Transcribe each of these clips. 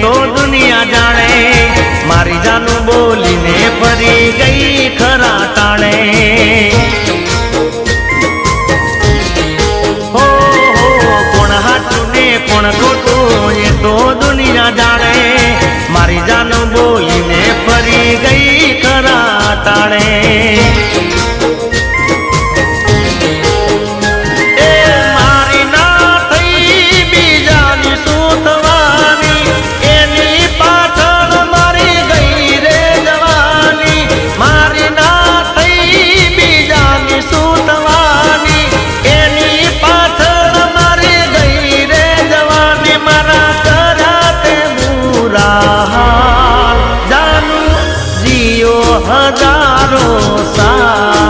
तो दुनिया जाने मारी जानू बोली ने फरी गई खरा टाणे हो कोण हाचू ने कोण खोटू ये तो दुनिया जाने मारी जानू बोली ने फरी गई खरा टाणे हजारों साल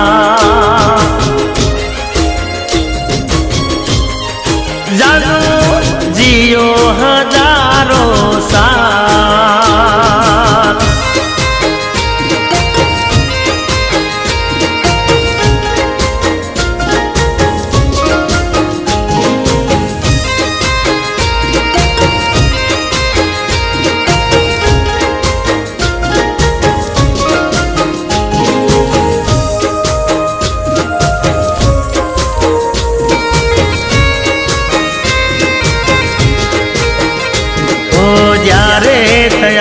जानू जियो हजारों साल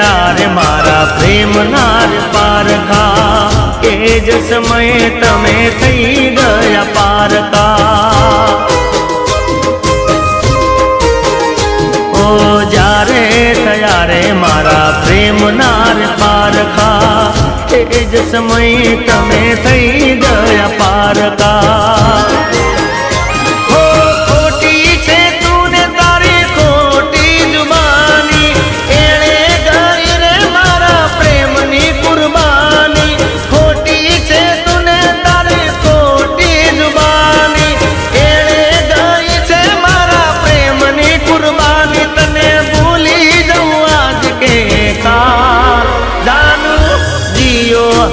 त्यारे मारा प्रेम नार पारखा एज समय तमे थई गया पारका ओ जारे त्यारे मारा प्रेम नार पारखा एज समय तमे थई गया पारका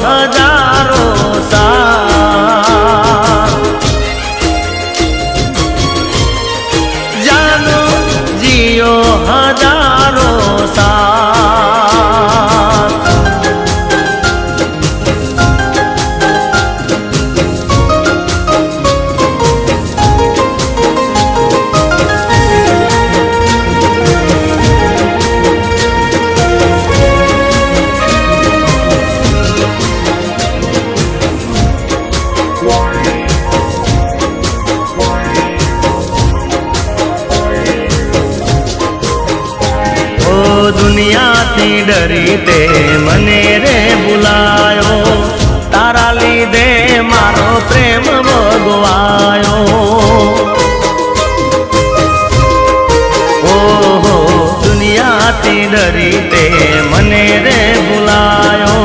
हजारों साल जानू जियो हजारों साल दुनिया थी डरी ते मने रे बुलायो तारा लीधे मारो प्रेम भगवायो ओहो दुनिया थी डरी ते मने रे बुलायो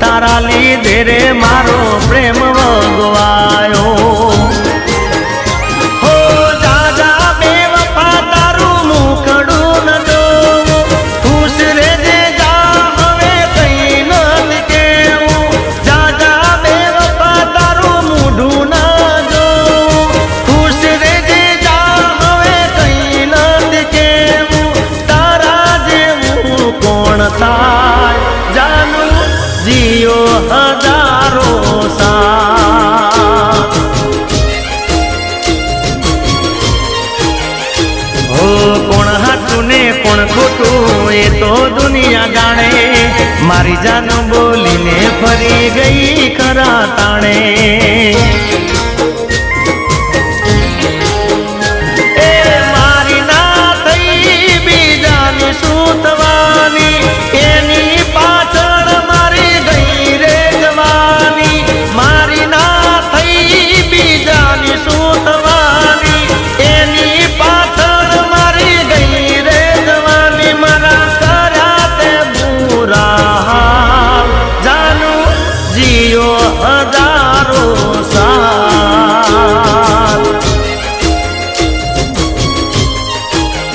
तारा लीधे रे मारो प्रेम भगवायो जानू जियो हजारों साल हो कोण हाचू ने कोण खोटू ये तो दुनिया जाने मारी जान बोली ने फरी गई खरा ताणे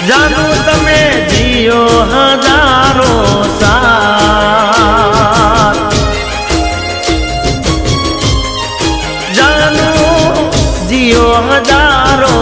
જાનું તમે જીઓ હજારો સાથ જાનું જીઓ હજારો